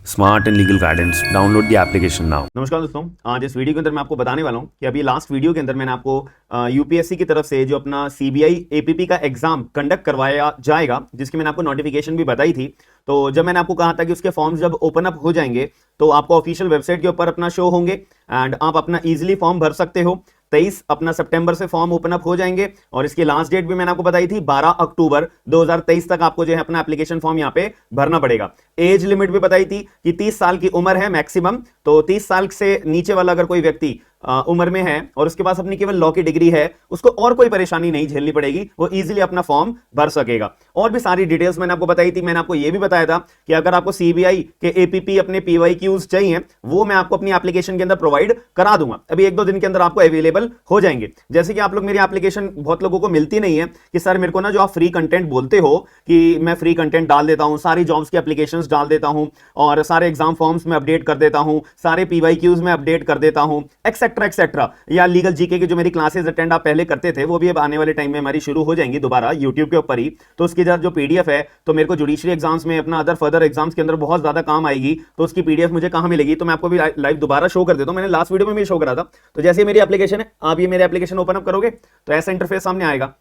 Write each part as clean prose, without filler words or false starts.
Smart and legal guidance download the application now. नमस्कार दोस्तों, आज इस वीडियो के अंदर मैं आपको बताने वाला हूं कि अभी लास्ट वीडियो के अंदर मैंने आपको यूपीएससी की तरफ से जो अपना सीबीआई एपीपी का एग्जाम कंडक्ट करवाया जाएगा, जिसकी मैंने आपको नोटिफिकेशन भी बताई थी। तो जब मैंने आपको कहा था कि उसके फॉर्म्स जब ओपन अप हो जाएंगे तो आपको ऑफिशियल वेबसाइट के ऊपर अपना शो होंगे एंड आप अपना इजीली फॉर्म भर सकते हो। 23 अपना सितंबर से फॉर्म ओपन अप हो जाएंगे और इसकी लास्ट डेट भी मैंने आपको बताई थी 12 अक्टूबर 2023 तक आपको जो है अपना एप्लीकेशन फॉर्म यहाँ पे भरना पड़ेगा। एज लिमिट भी बताई थी कि 30 साल की उम्र है मैक्सिमम, तो 30 साल से नीचे वाला अगर कोई व्यक्ति उम्र में है और उसके पास अपनी केवल लॉ की डिग्री है, उसको और कोई परेशानी नहीं झेलनी पड़ेगी, वो इजीली अपना फॉर्म भर सकेगा। और भी सारी डिटेल्स मैंने आपको बताई थी। मैंने आपको यह भी बताया था कि अगर आपको सीबीआई के एपीपी अपने पीवाईक्यूज चाहिए, वो मैं आपको अपनी एप्लीकेशन के अंदर प्रोवाइड करा दूंगा। अभी 1-2 दिन के अंदर आपको अवेलेबल हो जाएंगे। जैसे कि आप लोग मेरी एप्लीकेशन बहुत लोगों को मिलती नहीं है कि सर मेरे को ना जो आप फ्री कंटेंट बोलते हो कि मैं फ्री कंटेंट डाल देता हूं, सारी जॉब्स की एप्लीकेशंस डाल देता हूं और सारे एग्जाम फॉर्म्स में अपडेट कर देता हूं, सारे पीवाईक्यूज में अपडेट कर देता हूं, एक्सेट्रा एक्सेट्रा, या लीगल जीके की जो मेरी क्लासेस अटेंड आप पहले करते थे वो भी अब आने वाले टाइम में हमारी शुरू हो जाएंगी दोबारा यूट्यूब के ऊपर ही। तो उसकी जो पीडीएफ है, तो मेरे को जुडिशरी एग्जाम्स में अपना अदर फर्दर एग्जाम्स के अंदर बहुत ज्यादा काम आएगी। तो उसकी पीडीएफ मुझे कहां मिलेगी, तो मैं आपको भी लाइव दोबारा शो कर देता हूं। मैंने लास्ट वीडियो में भी शो करा था। तो जैसे मेरी एप्लीकेशन है, आप ये मेरे एप्लीकेशन ओपन अप करोगे तो ऐसा इंटरफेस सामने आएगा।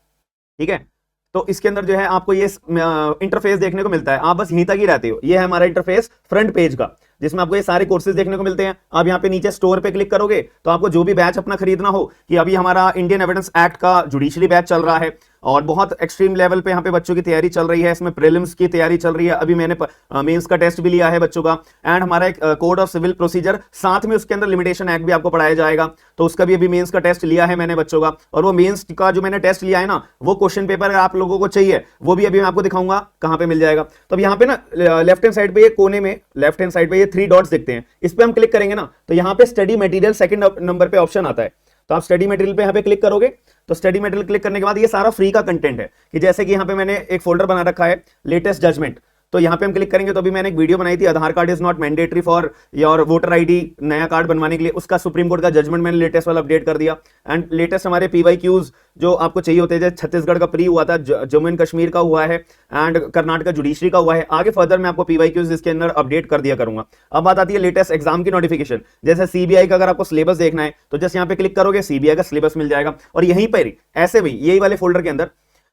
ठीक है, तो इसके अंदर जो है आपको ये इंटरफेस देखने को मिलता है। आप बस यहीं तक ही रहते हो। ये है हमारा इंटरफेस फ्रंट पेज का, जिसमें आपको ये सारे कोर्सेज देखने को मिलते हैं। आप यहाँ पे नीचे स्टोर पे क्लिक करोगे तो आपको जो भी बैच अपना खरीदना हो, कि अभी हमारा इंडियन एविडेंस एक्ट का जुडिशरी बैच चल रहा है और बहुत एक्सट्रीम लेवल पे यहाँ पे बच्चों की तैयारी चल रही है। इसमें प्रीलिम्स की तैयारी चल रही है, अभी मैंने मेंस का टेस्ट भी लिया है बच्चों का, एंड हमारा एक कोड ऑफ सिविल प्रोसीजर, साथ में उसके अंदर लिमिटेशन एक्ट भी आपको पढ़ाया जाएगा। तो उसका भी अभी मेंस का टेस्ट लिया है मैंने बच्चों का, और वो मेंस का जो मैंने टेस्ट लिया है ना, वो क्वेश्चन पेपर आप लोगों को चाहिए, वो भी अभी मैं आपको दिखाऊंगा कहां पे मिल जाएगा। तो अब यहाँ पे ना लेफ्ट हैंड साइड पे, ये कोने में लेफ्ट हैंड साइड पे ये 3 डॉट्स दिखते हैं, इस पे हम क्लिक करेंगे ना तो यहाँ पे स्टडी मटेरियल सेकंड नंबर पे ऑप्शन आता है। तो आप स्टडी मटेरियल पे यहाँ पे क्लिक करोगे तो स्टडी मटेरियल क्लिक करने के बाद ये सारा फ्री का कंटेंट है। कि जैसे कि यहाँ पे मैंने एक फोल्डर बना रखा है लेटेस्ट जजमेंट, तो यहाँ पे हम क्लिक करेंगे तो अभी मैंने एक वीडियो बनाई थी, Aadhaar card is not mandatory for your voter ID, नया कार्ड बनवाने के लिए, उसका सुप्रीम कोर्ट का जजमेंट मैंने लेटेस्ट वाला अपडेट कर दिया। एंड लेटेस्ट हमारे पीवाईक्यूज जो आपको चाहिए होते हैं, जैसे छत्तीसगढ़ का प्री हुआ था, जम्मू एंड कश्मीर का हुआ है एंड कर्नाटक का जुडिशरी का हुआ है। आगे फर्दर मैं आपको पीवाईक्यूज इसके अंदर अपडेट कर दिया करूंगा। अब बात आती है लेटेस्ट एग्जाम की नोटिफिकेशन। जैसे सीबीआई का अगर आपको सिलेबस देखना है तो जैसे यहाँ पे क्लिक करोगे सीबीआई का सिलेबस मिल जाएगा, और यहीं पर ऐसे भी यही वाले फोल्डर के अंदर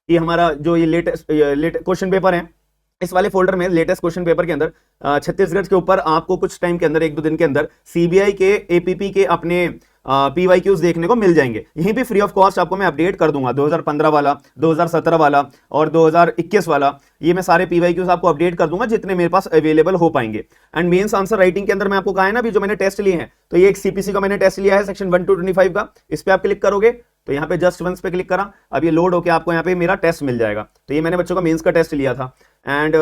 ये हमारा जो ये लेटेस्ट क्वेश्चन पेपर है, इस वाले फोल्डर में लेटेस्ट क्वेश्चन पेपर के अंदर छत्तीसगढ़ के ऊपर आपको कुछ टाइम के अंदर 1-2 दिन के अंदर सीबीआई के एपीपी के अपने पीवाईक्यूज देखने को मिल जाएंगे। यहीं पे फ्री ऑफ कॉस्ट आपको मैं अपडेट कर दूंगा 2015 वाला, 2017 वाला और 2021 वाला। ये मैं सारे पीवाईक्यूज आपको अपडेट कर दूंगा जितने मेरे पास अवेलेबल हो पाएंगे। एंड मेंस आंसर राइटिंग के अंदर मैं आपको कहा है ना, अभी जो मैंने टेस्ट लिए हैं, तो ये एक सीपीसी का मैंने टेस्ट लिया है सेक्शन 1 to 25 का। इस पे आप क्लिक करोगे तो यहाँ पे जस्ट वंस पे क्लिक करा, अब ये लोड होकर आपको यहाँ पे मेरा टेस्ट मिल जाएगा। तो ये मैंने बच्चों का मेंस का टेस्ट लिया था एंड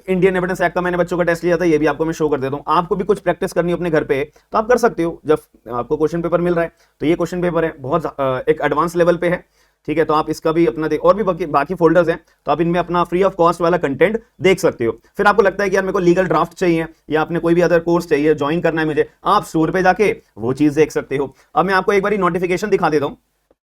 इंडियन एविडेंस एक्ट का मैंने बच्चों का टेस्ट लिया था, ये भी आपको मैं शो कर देता हूँ। आपको भी कुछ प्रैक्टिस करनी हो अपने घर पे तो आप कर सकते हो जब आपको क्वेश्चन पेपर मिल रहा है। तो ये क्वेश्चन पेपर है, बहुत एक एडवांस लेवल पे है। ठीक है, तो आप इसका भी अपना और भी बाकी फोल्डर्स हैं, तो आप इनमें अपना फ्री ऑफ कॉस्ट वाला कंटेंट देख सकते हो। फिर आपको लगता है कि यार मेरे को लीगल ड्राफ्ट चाहिए या आपने कोई भी अदर कोर्स चाहिए, ज्वाइन करना है मुझे, आप स्टोर पे जाके वो चीज देख सकते हो। अब मैं आपको एक बार नोटिफिकेशन दिखा देता हूँ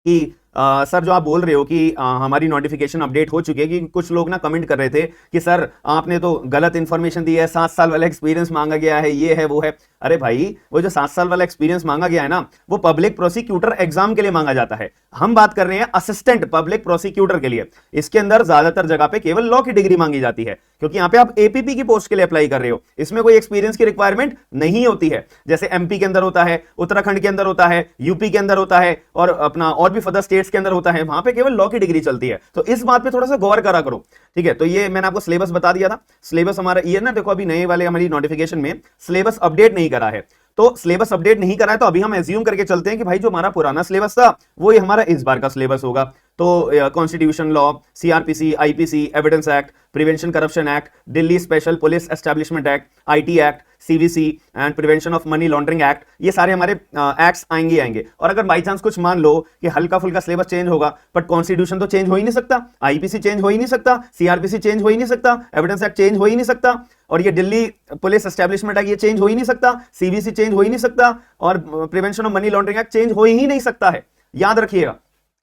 कि सर जो आप बोल रहे हो कि हमारी नोटिफिकेशन अपडेट हो चुकी है, कि कुछ लोग ना कमेंट कर रहे थे कि सर आपने तो गलत इंफॉर्मेशन दी है, 7 साल वाला एक्सपीरियंस मांगा गया है, ये है वो है। अरे भाई, वो जो 7 साल वाला एक्सपीरियंस मांगा गया है ना, वो पब्लिक प्रोसिक्यूटर एग्जाम के लिए मांगा जाता है। हम बात कर रहे हैं असिस्टेंट पब्लिक प्रोसिक्यूटर के लिए। इसके अंदर ज्यादातर जगह पे केवल लॉ की डिग्री मांगी जाती है, क्योंकि यहाँ पे आप एपीपी की पोस्ट के लिए अप्लाई कर रहे हो। इसमें कोई एक्सपीरियंस की रिक्वायरमेंट नहीं होती है, जैसे एमपी के अंदर होता है, उत्तराखंड के अंदर होता है, यूपी के अंदर होता है और अपना और भी फर्दर स्टेट्स के अंदर होता है, वहां पे केवल लॉ की डिग्री चलती है। तो इस बात पे थोड़ा सा गौर करा करो। ठीक है, तो ये मैंने आपको सिलेबस बता दिया था। सिलेबस हमारा ये ना, देखो अभी नए वाले हमारी नोटिफिकेशन में सिलेबस अपडेट नहीं करा है, तो सिलेबस अपडेट नहीं करा है तो अभी हम एज्यूम करके चलते हैं कि भाई जो हमारा पुराना सिलेबस था वो ही हमारा इस बार का सिलेबस होगा। तो constitution law, CrPC, IPC, evidence act, prevention corruption act, Delhi special police establishment act, IT act, CVC and prevention of money laundering act, ये सारे हमारे एक्ट्स आएंगे। और अगर बाई चांस कुछ मान लो कि हल्का फुल्का सिलेबस चेंज होगा, बट कॉन्स्टिट्यूशन तो चेंज हो ही नहीं सकता, आईपीसी चेंज हो ही नहीं सकता, सीआरपीसी चेंज हो ही नहीं सकता, एविडेंस एक्ट चेंज हो ही नहीं सकता, और ये दिल्ली पुलिस एस्टैब्लिशमेंट एक्ट ये चेंज हो ही नहीं सकता, सीवीसी चेंज हो ही नहीं सकता, और prevention of money laundering act change हो ही नहीं सकता है। याद रखिएगा,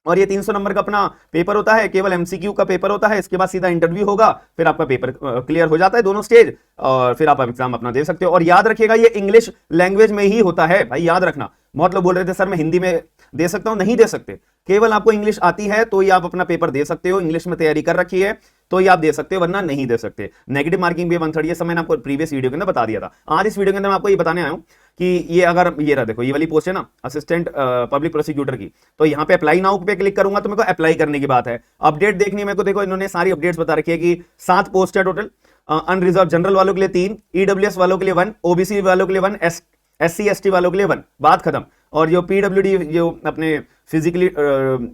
और ये 300 नंबर का अपना पेपर होता है, केवल एमसीक्यू का पेपर होता है। इसके बाद सीधा इंटरव्यू होगा, फिर आपका पेपर क्लियर हो जाता है दोनों स्टेज, और फिर आप एग्जाम अपना दे सकते हो। और याद रखिएगा ये इंग्लिश लैंग्वेज में ही होता है भाई, याद रखना। बहुत लोग बोल रहे थे सर मैं हिंदी में दे सकता हूं, नहीं दे सकते। केवल आपको इंग्लिश आती है तो ही आप अपना पेपर दे सकते हो, इंग्लिश में तैयारी कर रखी है तो ही आप दे सकते हो, वरना नहीं दे सकते। नेगेटिव मार्किंग भी 1/3, ये सब मैंने आपको प्रीवियस वीडियो के अंदर बता दिया था। आज इस वीडियो के अंदर मैं आपको ये बताने आया हूं कि ये अगर ये रहा, देखो ये वाली पोस्ट है ना असिस्टेंट पब्लिक प्रोसिक्यूटर की, तो यहाँ पे अप्लाई नाउ पे क्लिक करूंगा तो मेरे को अप्लाई करने की बात है। अपडेट देखनी है मेरे को, देखो इन्होंने सारी अपडेट्स बता रखी है कि 7 पोस्ट है टोटल। अनरिजर्व जनरल वालों के लिए 3, ईडब्ल्यूएस वालों के लिए 1, ओबीसी वालों के लिए 1, SC ST वालों के लिए 1, बात खत्म। और जो PWD जो अपने फिजिकली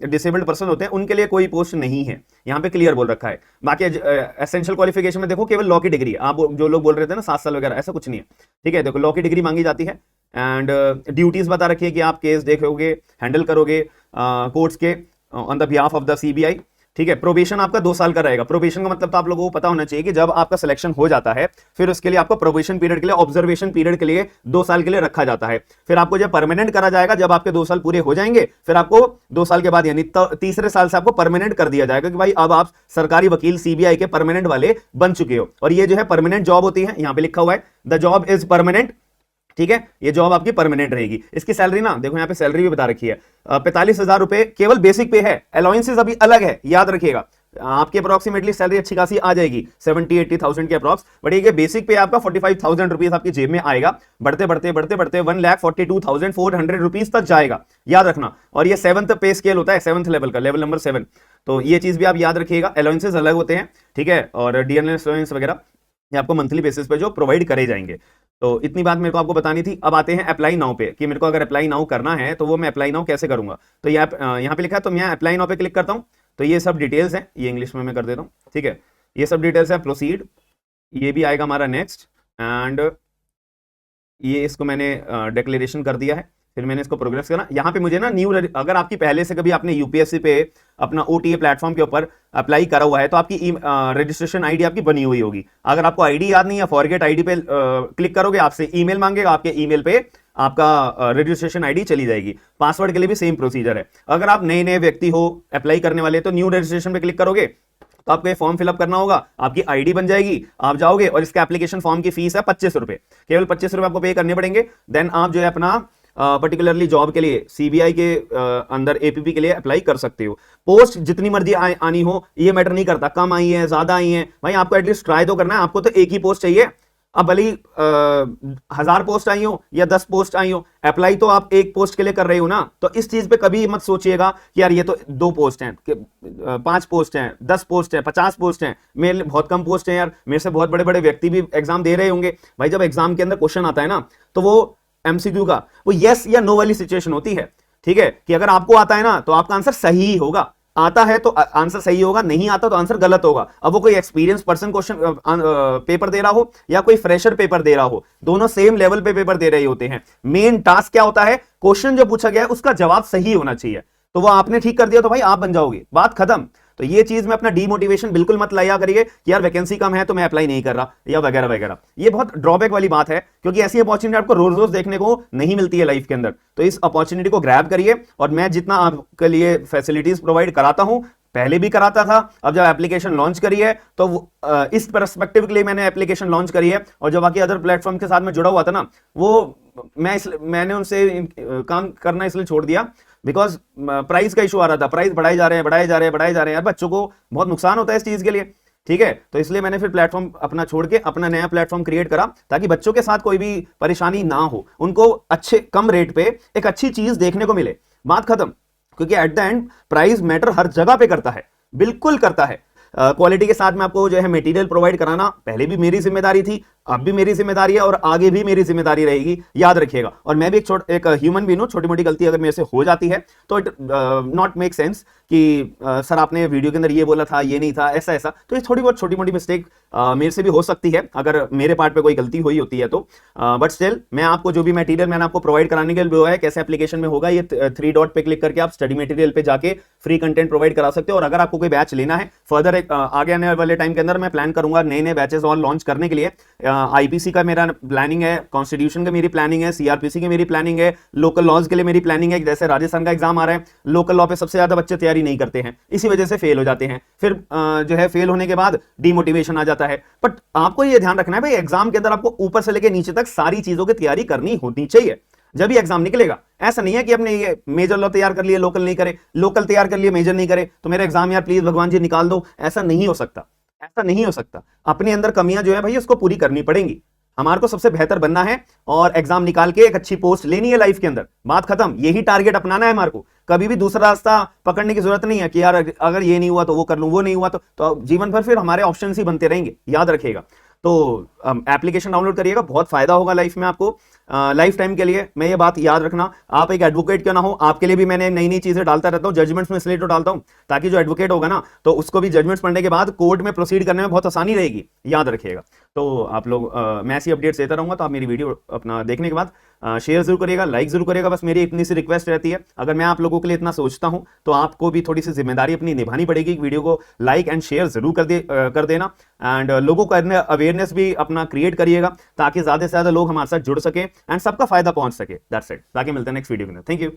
डिसेबल्ड पर्सन होते हैं उनके लिए कोई पोस्ट नहीं है, यहाँ पे क्लियर बोल रखा है। बाकी एसेंशियल क्वालिफिकेशन में देखो केवल लॉ की डिग्री है। आप जो लोग बोल रहे थे ना 7 साल वगैरह, ऐसा कुछ नहीं है, ठीक है। देखो लॉ की डिग्री मांगी जाती है। एंड ड्यूटीज बता रखी है कि आप केस देखोगे, हैंडल करोगे कोर्ट्स के on the behalf of the CBI, ठीक है। प्रोबेशन आपका 2 साल का रहेगा। प्रोबेशन का मतलब तो आप लोगों को पता होना चाहिए कि जब आपका सिलेक्शन हो जाता है फिर उसके लिए आपको प्रोबेशन पीरियड के लिए, ऑब्जर्वेशन पीरियड के लिए 2 साल के लिए रखा जाता है। फिर आपको जब परमानेंट करा जाएगा, जब आपके 2 साल पूरे हो जाएंगे, फिर आपको 2 साल के बाद यानी तीसरे साल से आपको परमानेंट कर दिया जाएगा कि भाई अब आप सरकारी वकील CBI के परमानेंट वाले बन चुके हो। और ये जो है परमानेंट जॉब होती है, यहां पे लिखा हुआ है द जॉब इज परमानेंट, ठीक है। ये जॉब आपकी परमानेंट रहेगी। इसकी सैलरी ना देखो यहाँ पे सैलरी भी बता रखी है 45,000 रुपए केवल बेसिक पे है। अलाउंसेस अभी अलग है, याद रखिएगा। आपकी अप्रोक्सीमेटली सैलरी अच्छी खासी आ जाएगी 70-80,000 के अप्रॉक्स, बट ये बेसिक पे आपका 45,000 रुपीज आपकी जेब में आएगा। बढ़ते बढ़ते बढ़ते बढ़ते 1,42,400 रुपीज तक जाएगा, याद रखना। और ये 7th पे स्केल होता है, 7th लेवल का, लेवल नंबर 7। तो ये चीज भी आप याद रखिएगा। अलाउंसेस अलग होते हैं, ठीक है। और DNS अलाउंस वगैरह ये आपको मंथली बेसिस पे जो प्रोवाइड करे जाएंगे। तो इतनी बात मेरे को आपको बतानी थी। अब आते हैं अप्लाई नाउ पे कि मेरे को अगर अप्लाई नाउ करना है तो वो मैं अप्लाई नाउ कैसे करूंगा। तो यहाँ पे लिखा है, तो मैं अप्लाई नाउ पे क्लिक करता हूँ तो ये सब डिटेल्स हैं, ये इंग्लिश में मैं कर देता हूँ, ठीक है। ये सब डिटेल्स है, प्रोसीड, ये भी आएगा हमारा नेक्स्ट, एंड ये इसको मैंने डिक्लेरेशन कर दिया है। फिर मैंने इसको प्रोग्रेस करना। यहाँ पे मुझे ना न्यू, अगर आपकी पहले से कभी आपने UPSC पे अपना OTA प्लेटफॉर्म के ऊपर अप्लाई करा हुआ है तो आपकी रजिस्ट्रेशन ID आपकी बनी हुई होगी। अगर आपको ID याद नहीं है, फॉरगेट ID पे क्लिक करोगे, आपसे ईमेल मांगेगा, आपके ईमेल पे आपका रजिस्ट्रेशन ID चली जाएगी। पासवर्ड के लिए भी सेम प्रोसीजर है। अगर आप नए नए व्यक्ति हो, अप्लाई करने वाले, तो न्यू रजिस्ट्रेशन पे क्लिक करोगे तो आपको ये फॉर्म फिलअप करना होगा, आपकी ID बन जाएगी, आप जाओगे और इसका एप्लीकेशन फॉर्म की फीस है 25 रुपए, केवल 25 रुपए आपको पे करने पड़ेंगे। देन आप जो है अपना पर्टिकुलरली जॉब के लिए CBI के अंदर APP के लिए अप्लाई कर सकते हो। पोस्ट जितनी मर्जी आनी हो ये मैटर नहीं करता, कम आई है ज्यादा आई है, भाई आपको एटलीस्ट ट्राई तो करना है। आपको तो एक ही पोस्ट चाहिए, अब भले 1000 पोस्ट आई हो या 10 पोस्ट आई हो, अप्लाई तो आप एक पोस्ट के लिए कर रहे हो ना। तो इस चीज पे कभी मत सोचिएगा कि यार ये तो 2 पोस्ट हैं, 5 पोस्ट हैं, 10 पोस्ट हैं, 50 पोस्ट हैं, मेरे लिए बहुत कम पोस्ट हैं यार, मेरे से बहुत बड़े बड़े व्यक्ति भी एग्जाम दे रहे होंगे। भाई जब एग्जाम के अंदर क्वेश्चन आता है ना तो वो MCQ का वो यस या नो वाली सिचुएशन होती है, ठीक है। कि अगर आपको आता है ना तो आपका आंसर सही होगा, आता है तो आंसर सही होगा, नहीं आता तो आंसर गलत होगा। अब वो कोई एक्सपीरियंस पर्सन क्वेश्चन पेपर दे रहा हो या कोई फ्रेशर पेपर दे रहा हो, दोनों सेम लेवल पे पेपर दे रहे होते हैं। मेन टास्क क्या होता है, क्वेश्चन जो पूछा गया है उसका जवाब सही होना चाहिए। तो वो आपने ठीक कर दिया तो भाई आप बन जाओगे, बात खत्म। तो ये चीज में अपना डीमोटिवेशन बिल्कुल मत लाया करिए कि यार वैकेंसी कम है तो मैं अप्लाई नहीं कर रहा या वगैरह वगैरह। ये बहुत ड्रॉबैक वाली बात है, क्योंकि ऐसी अपॉर्चुनिटी आपको रोज रोज देखने को नहीं मिलती है लाइफ के अंदर। तो इस अपॉर्चुनिटी को ग्रैब करिए। और मैं जितना आपके लिए फैसिलिटीज प्रोवाइड कराता हूं, पहले भी कराता था, अब जब एप्लीकेशन लॉन्च करी है तो इस पर्सपेक्टिव के लिए मैंने एप्लीकेशन लॉन्च करी है। और जो बाकी अदर प्लेटफॉर्म के साथ में जुड़ा हुआ था ना, वो मैंने उनसे काम करना इसलिए छोड़ दिया बिकॉज प्राइस का इशू आ रहा था। प्राइस बढ़ाए जा रहे हैं, बढ़ाए जा रहे हैं, बढ़ाए जा रहे हैं यार, बच्चों को बहुत नुकसान होता है इस चीज के लिए, ठीक है। तो इसलिए मैंने फिर प्लेटफॉर्म अपना छोड़ के अपना नया प्लेटफॉर्म क्रिएट करा, ताकि बच्चों के साथ कोई भी परेशानी ना हो, उनको अच्छे कम रेट पे एक अच्छी चीज देखने को मिले, बात खत्म। क्योंकि at the end price matter हर जगह पे करता है, बिल्कुल करता है। क्वालिटी के साथ में आपको जो है मटेरियल प्रोवाइड कराना पहले भी मेरी जिम्मेदारी थी, अब भी मेरी जिम्मेदारी है और आगे भी मेरी जिम्मेदारी रहेगी, याद रखिएगा। और मैं भी एक ह्यूमन बीइंग हूं, छोटी मोटी गलती अगर मेरे से हो जाती है तो इट नॉट मेक सेंस कि सर आपने वीडियो के अंदर ये बोला था, ये नहीं था, ऐसा ऐसा। तो ये थोड़ी बहुत छोटी मोटी मिस्टेक मेरे से भी हो सकती है अगर मेरे पार्ट पे कोई गलती हुई होती है तो, बट स्टिल मैं आपको जो भी मटेरियल मैंने आपको प्रोवाइड कराने के लिए बोला है कैसे एप्लीकेशन में होगा, ये 3 डॉट पे क्लिक करके आप स्टडी मटेरियल पे जाके फ्री कंटेंट प्रोवाइड करा सकते हो। और अगर आपको कोई बैच लेना है फर्दर, आगे आने वाले टाइम के अंदर मैं प्लान करूंगा नए नए बैचेस और लॉन्च करने के लिए। आईपीसी का मेरा प्लानिंग है, कॉन्स्टिट्यूशन का मेरी प्लानिंग है, सीआरपीसी की मेरी प्लानिंग है, लोकल लॉज के लिए मेरी प्लानिंग है। जैसे राजस्थान का एग्जाम आ रहा है, लोकल लॉ पे सबसे ज्यादा बच्चे तैयारी नहीं करते हैं, इसी वजह से फेल हो जाते हैं। फिर जो है फेल होने के बाद डिमोटिवेशन आ जाता है। बट आपको ये ध्यान रखना है भाई, एग्जाम के अंदर आपको ऊपर से लेकर नीचे तक सारी चीजों की तैयारी करनी होनी चाहिए, जब भी एग्जाम निकलेगा। ऐसा नहीं है कि अपने ये मेजर लॉ तैयार कर लिए, लोकल नहीं करे, लोकल तैयार कर लिए, मेजर नहीं करे, तो मेरा एग्जाम यार प्लीज भगवान जी निकाल दो। ऐसा नहीं हो सकता, ऐसा नहीं हो सकता। अपने अंदर कमियां जो है भाई उसको पूरी करनी पड़ेंगी। हमारे को सबसे बेहतर बनना है और एग्जाम निकाल के एक अच्छी पोस्ट लेनी है लाइफ के अंदर, बात खत्म। यही टारगेट अपनाना है हमारे को, कभी भी दूसरा रास्ता पकड़ने की जरूरत नहीं है कि यार अगर ये नहीं हुआ तो वो कर लूं, वो नहीं हुआ तो जीवन भर फिर हमारे ऑप्शंस ही बनते रहेंगे, याद रखिएगा। तो एप्लीकेशन डाउनलोड करिएगा, बहुत फायदा होगा लाइफ में आपको, लाइफ टाइम के लिए। मैं ये बात याद रखना, आप एक एडवोकेट क्यों ना हो, आपके लिए भी मैंने नई नई चीजें डालता रहता हूँ। जजमेंट्स में इसलिए तो डालता हूँ ताकि जो एडवोकेट होगा ना तो उसको भी जजमेंट्स पढ़ने के बाद कोर्ट में प्रोसीड करने में बहुत आसानी रहेगी, याद रखिएगा। तो आप लोग मैं ऐसी अपडेट्स देता रहूंगा, तो आप मेरी वीडियो अपना देखने के बाद शेयर जरूर करिएगा, लाइक जरूर करिएगा। बस मेरी इतनी सी रिक्वेस्ट रहती है, अगर मैं आप लोगों के लिए इतना सोचता हूं तो आपको भी थोड़ी सी जिम्मेदारी अपनी निभानी पड़ेगी। वीडियो को लाइक एंड शेयर जरूर कर देना, एंड लोगों को अवेयरनेस भी अपना क्रिएट करिएगा ताकि ज्यादा से ज्यादा लोग हमारे साथ जुड़ सके एंड सबका फायदा पहुंच सके। That's it. ताकि मिलते हैं नेक्स्ट वीडियो में। Thank you.